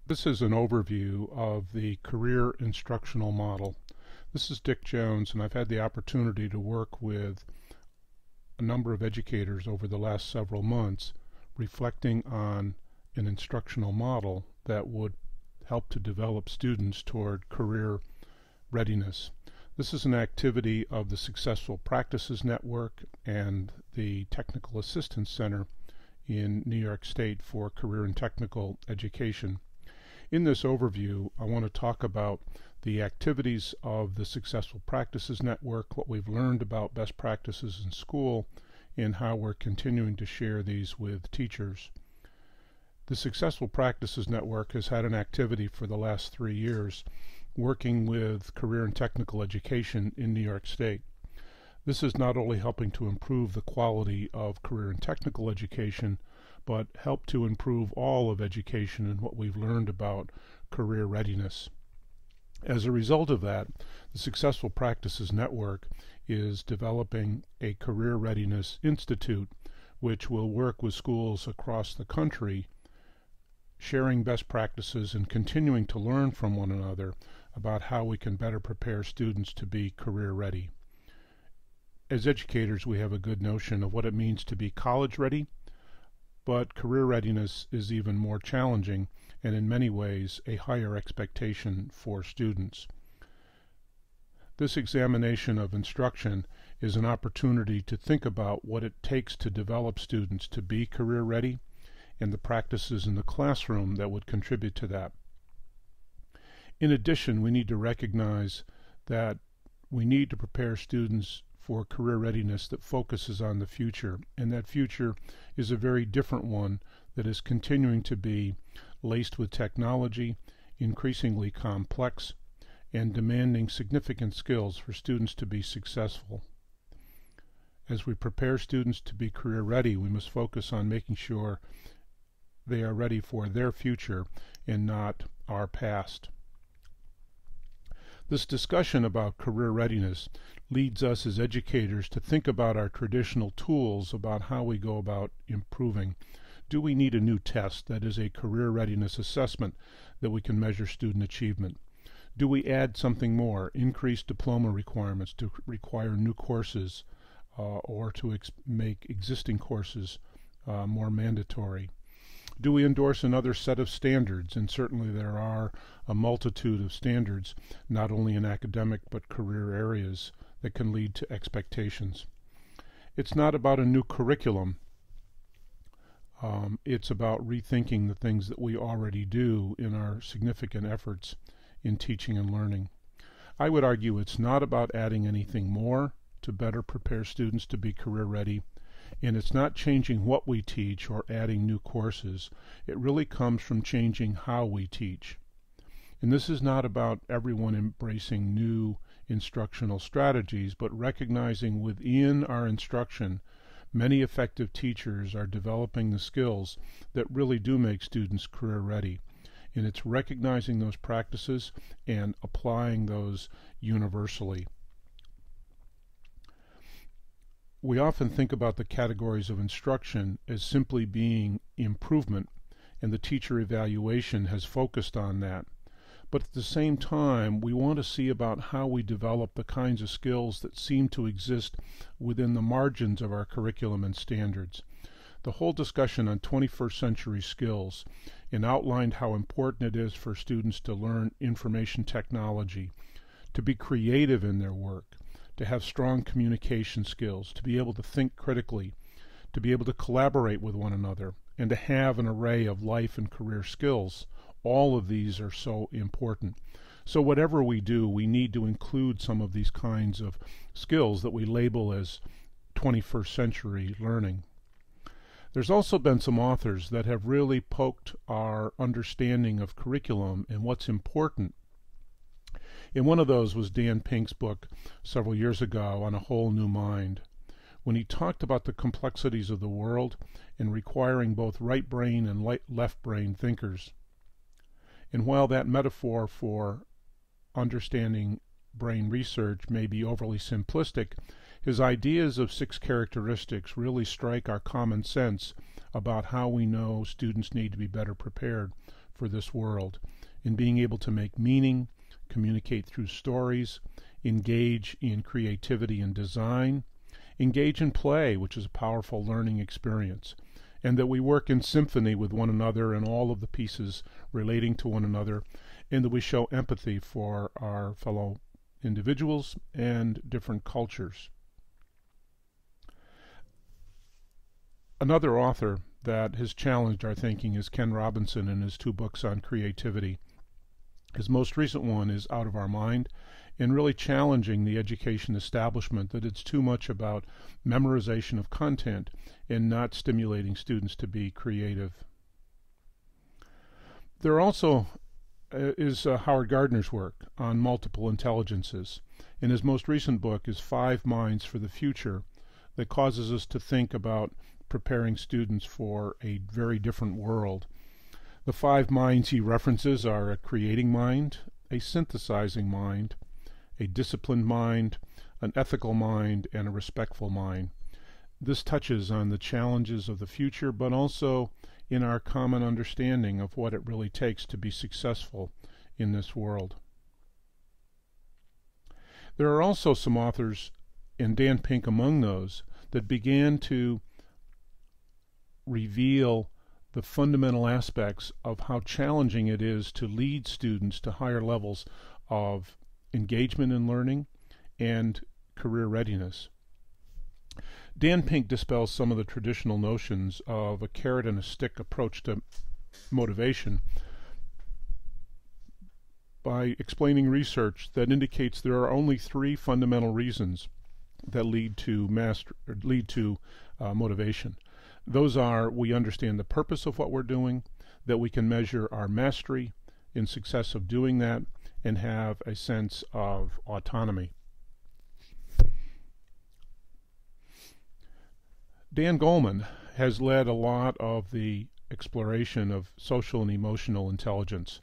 This is an overview of the career instructional model. This is Dick Jones, and I've had the opportunity to work with a number of educators over the last several months reflecting on an instructional model that would help to develop students toward career readiness. This is an activity of the Successful Practices Network and the Technical Assistance Center in New York State for Career and Technical Education. In this overview, I want to talk about the activities of the Successful Practices Network, what we've learned about best practices in school, and how we're continuing to share these with teachers. The Successful Practices Network has had an activity for the last 3 years working with career and technical education in New York State. This is not only helping to improve the quality of career and technical education, but help to improve all of education and what we've learned about career readiness. As a result of that, the Successful Practices Network is developing a Career Readiness Institute, which will work with schools across the country, sharing best practices and continuing to learn from one another about how we can better prepare students to be career ready. As educators, we have a good notion of what it means to be college ready, but career readiness is even more challenging and in many ways a higher expectation for students. This examination of instruction is an opportunity to think about what it takes to develop students to be career ready and the practices in the classroom that would contribute to that. In addition, we need to recognize that we need to prepare students for career readiness that focuses on the future, and that future is a very different one that is continuing to be laced with technology, increasingly complex, and demanding significant skills for students to be successful. As we prepare students to be career ready, we must focus on making sure they are ready for their future and not our past. This discussion about career readiness leads us as educators to think about our traditional tools about how we go about improving. Do we need a new test that is a career readiness assessment that we can measure student achievement? Do we add something more, increase diploma requirements to require new courses or to make existing courses more mandatory? Do we endorse another set of standards? And certainly there are a multitude of standards, not only in academic but career areas, that can lead to expectations. It's not about a new curriculum. It's about rethinking the things that we already do in our significant efforts in teaching and learning. I would argue it's not about adding anything more to better prepare students to be career ready. And it's not changing what we teach or adding new courses. It really comes from changing how we teach. And this is not about everyone embracing new instructional strategies, but recognizing within our instruction, many effective teachers are developing the skills that really do make students career ready. And it's recognizing those practices and applying those universally. We often think about the categories of instruction as simply being improvement, and the teacher evaluation has focused on that. But at the same time, we want to see about how we develop the kinds of skills that seem to exist within the margins of our curriculum and standards. The whole discussion on 21st century skills and outlined how important it is for students to learn information technology, to be creative in their work, to have strong communication skills, to be able to think critically, to be able to collaborate with one another, and to have an array of life and career skills. All of these are so important. So whatever we do, we need to include some of these kinds of skills that we label as 21st century learning. There's also been some authors that have really poked our understanding of curriculum and what's important. And one of those was Dan Pink's book several years ago on A Whole New Mind, when he talked about the complexities of the world and requiring both right brain and left brain thinkers. And while that metaphor for understanding brain research may be overly simplistic, his ideas of 6 characteristics really strike our common sense about how we know students need to be better prepared for this world, in being able to make meaning, communicate through stories, engage in creativity and design, engage in play, which is a powerful learning experience, and that we work in symphony with one another and all of the pieces relating to one another, and that we show empathy for our fellow individuals and different cultures. Another author that has challenged our thinking is Ken Robinson in his 2 books on creativity. His most recent one is Out of Our Mind, and really challenging the education establishment that it's too much about memorization of content and not stimulating students to be creative. There also is Howard Gardner's work on multiple intelligences, and his most recent book is 5 Minds for the Future, that causes us to think about preparing students for a very different world. The 5 minds he references are a creating mind, a synthesizing mind, a disciplined mind, an ethical mind, and a respectful mind. This touches on the challenges of the future, but also in our common understanding of what it really takes to be successful in this world. There are also some authors, and Dan Pink among those, that began to reveal the fundamental aspects of how challenging it is to lead students to higher levels of engagement in learning and career readiness. Dan Pink dispels some of the traditional notions of a carrot and a stick approach to motivation by explaining research that indicates there are only 3 fundamental reasons that lead to motivation. Those are: we understand the purpose of what we're doing, that we can measure our mastery in success of doing that, and have a sense of autonomy. Dan Goleman has led a lot of the exploration of social and emotional intelligence.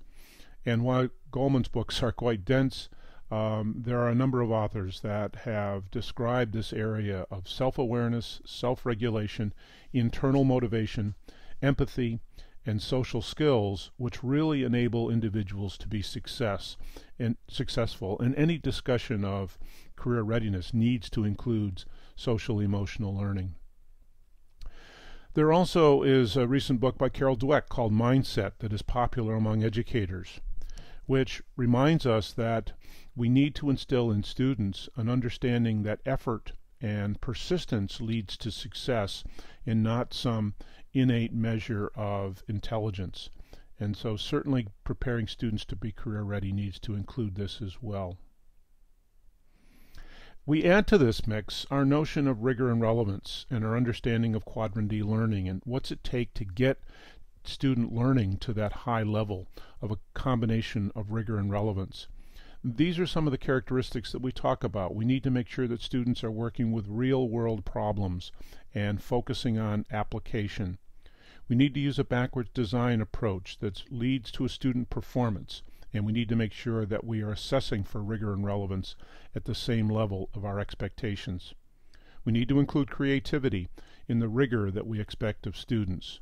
And while Goleman's books are quite dense, there are a number of authors that have described this area of self-awareness, self-regulation, internal motivation, empathy, and social skills, which really enable individuals to be successful. And any discussion of career readiness needs to include social emotional learning. There also is a recent book by Carol Dweck called Mindset that is popular among educators, which reminds us that we need to instill in students an understanding that effort and persistence leads to success and not some innate measure of intelligence. And so certainly preparing students to be career ready needs to include this as well. We add to this mix our notion of rigor and relevance and our understanding of quadrant D learning and what's it take to get student learning to that high level of a combination of rigor and relevance. These are some of the characteristics that we talk about. We need to make sure that students are working with real-world problems and focusing on application. We need to use a backwards design approach that leads to a student performance, and we need to make sure that we are assessing for rigor and relevance at the same level of our expectations. We need to include creativity in the rigor that we expect of students.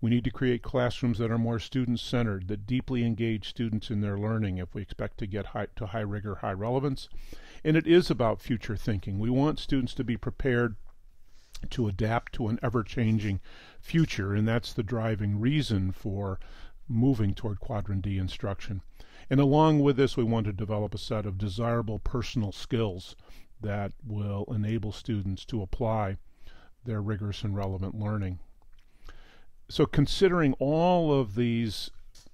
We need to create classrooms that are more student-centered, that deeply engage students in their learning if we expect to get to high rigor, high relevance. And it is about future thinking. We want students to be prepared to adapt to an ever-changing future, and that's the driving reason for moving toward quadrant D instruction. And along with this, we want to develop a set of desirable personal skills that will enable students to apply their rigorous and relevant learning. So considering all of these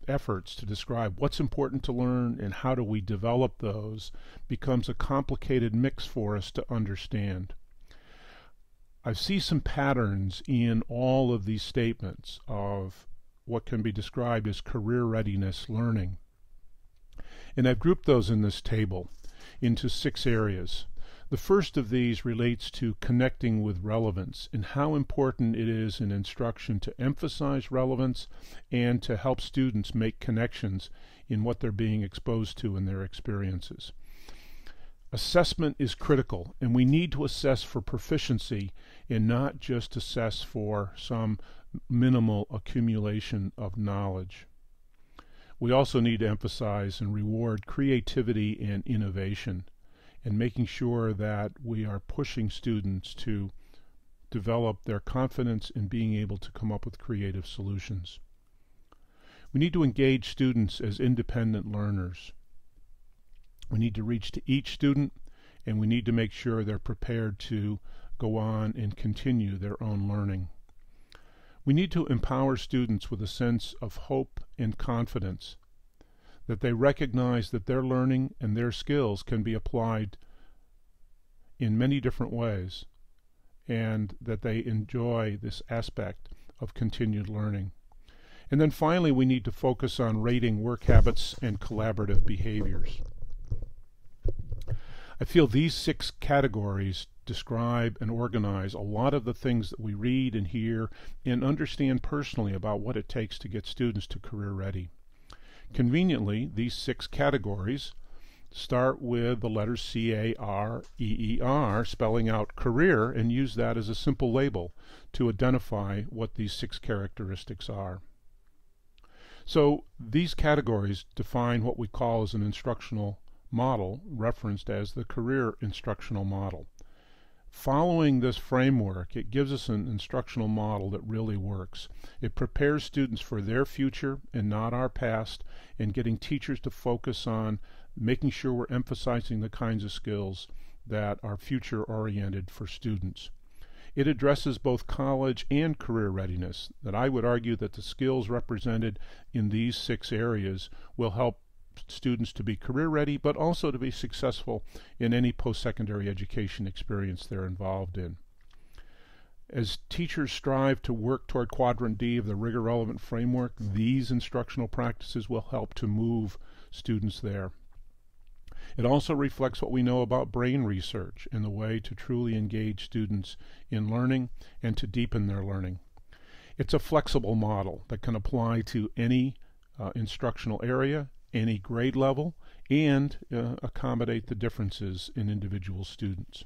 efforts to describe what's important to learn and how do we develop those becomes a complicated mix for us to understand. I see some patterns in all of these statements of what can be described as career readiness learning. And I've grouped those in this table into 6 areas. The first of these relates to connecting with relevance and how important it is in instruction to emphasize relevance and to help students make connections in what they're being exposed to in their experiences. Assessment is critical, and we need to assess for proficiency and not just assess for some minimal accumulation of knowledge. We also need to emphasize and reward creativity and innovation, and making sure that we are pushing students to develop their confidence in being able to come up with creative solutions. We need to engage students as independent learners. We need to reach to each student, and we need to make sure they're prepared to go on and continue their own learning. We need to empower students with a sense of hope and confidence, that they recognize that their learning and their skills can be applied in many different ways, and that they enjoy this aspect of continued learning. And then finally, we need to focus on rating work habits and collaborative behaviors. I feel these 6 categories describe and organize a lot of the things that we read and hear and understand personally about what it takes to get students to career ready. Conveniently, these 6 categories start with the letters C-A-R-E-E-R, spelling out career, and use that as a simple label to identify what these 6 characteristics are. So these categories define what we call as an instructional model, referenced as the career instructional model. Following this framework, it gives us an instructional model that really works. It prepares students for their future and not our past, and getting teachers to focus on making sure we're emphasizing the kinds of skills that are future oriented for students. It addresses both college and career readiness, that I would argue that the skills represented in these 6 areas will help students to be career ready, but also to be successful in any post-secondary education experience they're involved in. As teachers strive to work toward Quadrant D of the Rigor Relevant Framework, these instructional practices will help to move students there. It also reflects what we know about brain research and the way to truly engage students in learning and to deepen their learning. It's a flexible model that can apply to any instructional area, any grade level, and accommodate the differences in individual students.